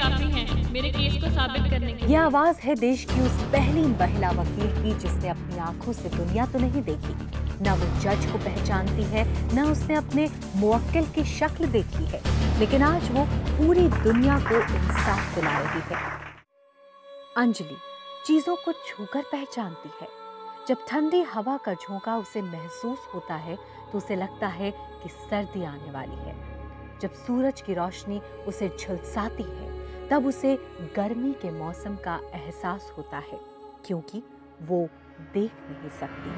काफी हैं मेरे केस को साबित करने के लिए। यह आवाज है देश की उस पहली महिला वकील की जिसने अपनी आंखों से दुनिया तो नहीं देखी, न वो जज को पहचानती है, न उसने अपने मुवक्किल की शक्ल देखी है, लेकिन आज वो पूरी दुनिया को इंसाफ दिला रही है। अंजलि चीजों को छूकर पहचानती है। जब ठंडी हवा का झोंका उसे महसूस होता है तो उसे लगता है कि सर्दी आने वाली है। जब सूरज की रोशनी उसे झुलसाती है तब उसे गर्मी के मौसम का एहसास होता है, क्योंकि वो देख नहीं सकती।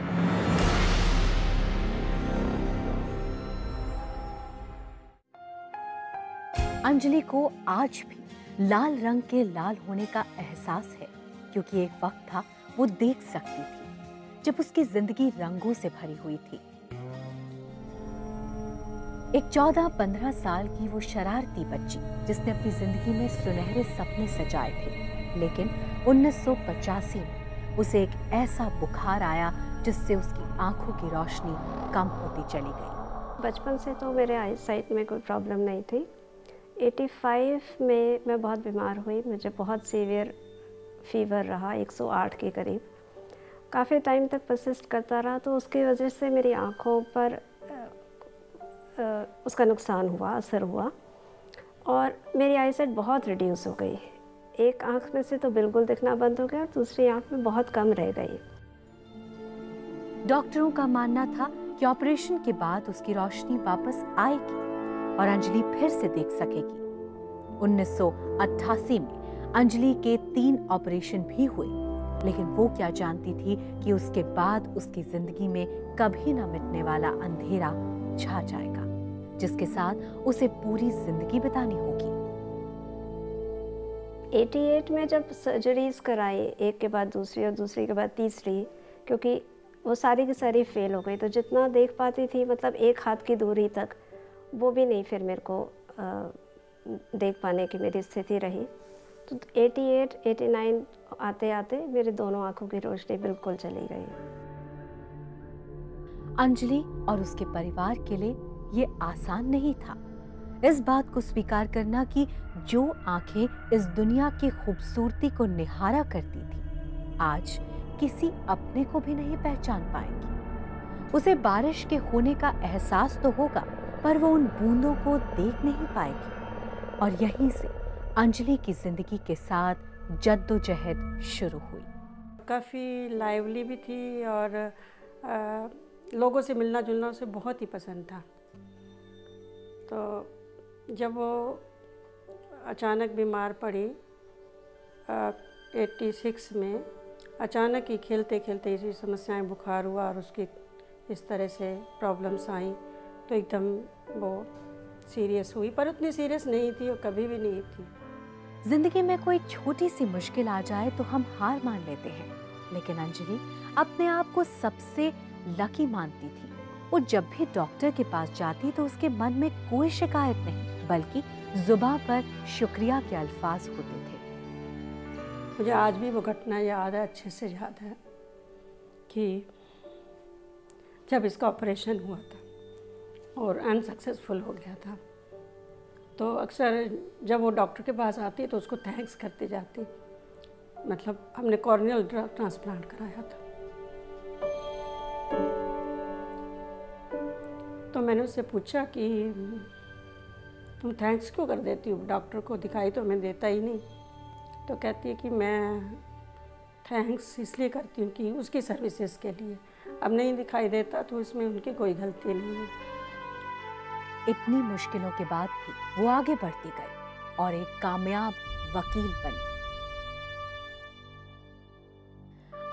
अंजलि को आज भी लाल रंग के लाल होने का एहसास है, क्योंकि एक वक्त था वो देख सकती थी जब उसकी जिंदगी रंगों से भरी हुई थी। एक 14-15 साल की वो शरारती बच्ची जिसने अपनी जिंदगी में सुनहरे सपने सजाए थे, लेकिन 1985 में उसे एक ऐसा बुखार आया जिससे उसकी आंखों की रोशनी कम होती चली गई। बचपन से तो मेरे आई साइट में कोई प्रॉब्लम नहीं थी। 85 में मैं बहुत बीमार हुई, मुझे बहुत सीवियर फीवर रहा, 108 के करीब, काफ़ी टाइम तक परसिस्ट करता रहा, तो उसकी वजह से मेरी आँखों पर उसका नुकसान हुआ, असर हुआ और मेरी आईसाइट बहुत रिड्यूस हो गई। एक आँख में से तो बिल्कुल दिखना बंद हो गया और दूसरी आँख में बहुत कम रह गई। डॉक्टरों का मानना था कि ऑपरेशन के बाद उसकी रोशनी वापस आएगी और अंजलि फिर से देख सकेगी। 1988 में अंजलि के 3 ऑपरेशन भी हुए, लेकिन वो क्या जानती थी कि उसके बाद उसकी जिंदगी में कभी न मिटने वाला अंधेरा छा जाएगा, जिसके साथ उसे पूरी जिंदगी बितानी होगी। 88 में जब सर्जरीज कराई, एक के बाद दूसरी और दूसरी के बाद तीसरी, क्योंकि वो सारी की सारी फेल हो गई, तो जितना देख पाती थी, मतलब एक हाथ की दूरी तक, वो भी नहीं फिर मेरे को देख पाने की मेरी स्थिति रही। तो 88, 89 आते आते मेरे दोनों आंखों की रोशनी बिल्कुल चली गई। अंजलि और उसके परिवार के लिए ये आसान नहीं था, इस बात को स्वीकार करना कि जो आंखें इस दुनिया की खूबसूरती को निहारा करती थी, आज किसी अपने को भी नहीं पहचान पाएंगी। उसे बारिश के होने का एहसास तो होगा, पर वो उन बूंदों को देख नहीं पाएगी। और यहीं से अंजलि की जिंदगी के साथ जद्दोजहद शुरू हुई। काफ़ी लाइवली भी थी और लोगों से मिलना जुलना उसे बहुत ही पसंद था। तो जब वो अचानक बीमार पड़ी 86 में, अचानक ही खेलते खेलते इसी समस्याएं, बुखार हुआ और उसकी इस तरह से प्रॉब्लम्स आई, तो एकदम वो सीरियस हुई, पर उतनी सीरियस नहीं थी और कभी भी नहीं थी। जिंदगी में कोई छोटी सी मुश्किल आ जाए तो हम हार मान लेते हैं, लेकिन अंजलि अपने आप को सबसे लकी मानती थी। वो जब भी डॉक्टर के पास जाती तो उसके मन में कोई शिकायत नहीं, बल्कि जुबान पर शुक्रिया के अल्फाज होते थे। मुझे आज भी वो घटना याद है, अच्छे से याद है कि जब इसका ऑपरेशन हुआ था और अनसक्सेसफुल हो गया था, तो अक्सर जब वो डॉक्टर के पास आती तो उसको थैंक्स करते जाती, मतलब हमने कॉर्नियल ट्रांसप्लांट कराया था। तो मैंने उससे पूछा कि तुम थैंक्स क्यों कर देती हो, डॉक्टर को दिखाई तो मैं देता ही नहीं। तो कहती है कि मैं थैंक्स इसलिए करती हूँ कि उसकी सर्विसेज के लिए, अब नहीं दिखाई देता तो इसमें उनकी कोई गलती नहीं है। इतनी मुश्किलों के बाद भी वो आगे बढ़ती गई और एक कामयाब वकील बनी।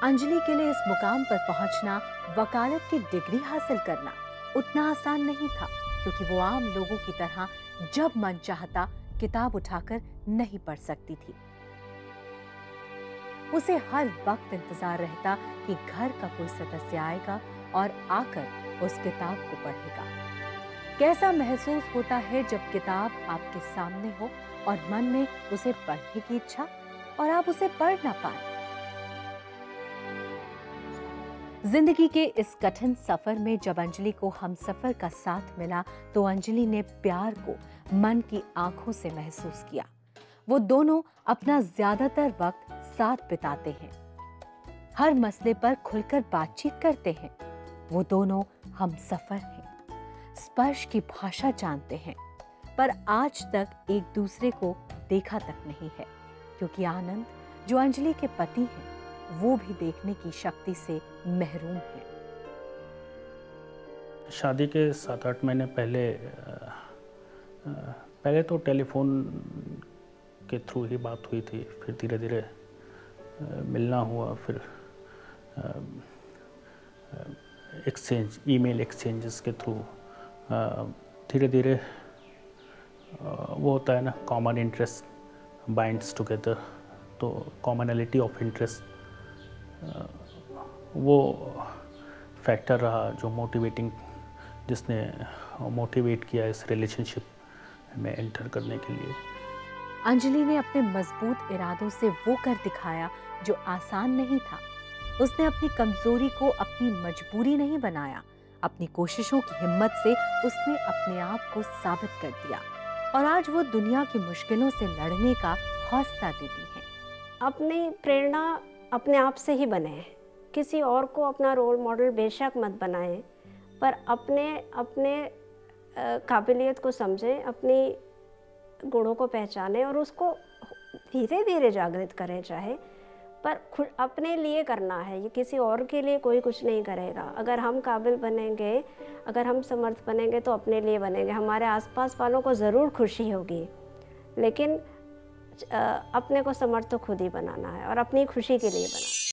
अंजलि के लिए इस मुकाम पर पहुंचना, वकालत की डिग्री हासिल करना उतना आसान नहीं था, क्योंकि वो आम लोगों की तरह जब मन चाहता किताब उठाकर नहीं पढ़ सकती थी। उसे हर वक्त इंतजार रहता कि घर का कोई सदस्य आएगा और आकर उस किताब को पढ़ेगा। कैसा महसूस होता है जब किताब आपके सामने हो और मन में उसे पढ़ने की इच्छा और आप उसे पढ़ ना पाए। जिंदगी के इस कठिन सफर में जब अंजलि को हमसफर का साथ मिला तो अंजलि ने प्यार को मन की आंखों से महसूस किया। वो दोनों अपना ज्यादातर वक्त साथ बिताते हैं, हर मसले पर खुलकर बातचीत करते हैं। वो दोनों हमसफर हैं, स्पर्श की भाषा जानते हैं, पर आज तक एक दूसरे को देखा तक नहीं है, क्योंकि आनंद जो अंजलि के पति हैं, वो भी देखने की शक्ति से महरूम है। शादी के 7-8 महीने पहले तो टेलीफोन के थ्रू ही बात हुई थी, फिर धीरे धीरे मिलना हुआ, फिर ईमेल एक्सचेंजेस के थ्रू धीरे धीरे वो होता है ना, कॉमन इंटरेस्ट बाइंड्स टुगेदर, तो कॉमनलिटी ऑफ इंटरेस्ट वो फैक्टर रहा जो जिसने मोटिवेट किया इस रिलेशनशिप में एंटर करने के लिए। अंजलि ने अपने मजबूत इरादों से वो कर दिखाया जो आसान नहीं था। उसने अपनी कमजोरी को अपनी मजबूरी नहीं बनाया। अपनी कोशिशों की हिम्मत से उसने अपने आप को साबित कर दिया और आज वो दुनिया की मुश्किलों से लड़ने का हौसला देती है। अपनी प्रेरणा अपने आप से ही बने, किसी और को अपना रोल मॉडल बेशक मत बनाएं, पर अपने काबिलियत को समझें, अपनी गुणों को पहचानें और उसको धीरे धीरे जागृत करें, चाहे पर अपने लिए करना है। ये किसी और के लिए कोई कुछ नहीं करेगा। अगर हम काबिल बनेंगे, अगर हम समर्थ बनेंगे तो अपने लिए बनेंगे। हमारे आसपास वालों को ज़रूर खुशी होगी, लेकिन अपने को समर्थ तो खुद ही बनाना है और अपनी खुशी के लिए बनाना है।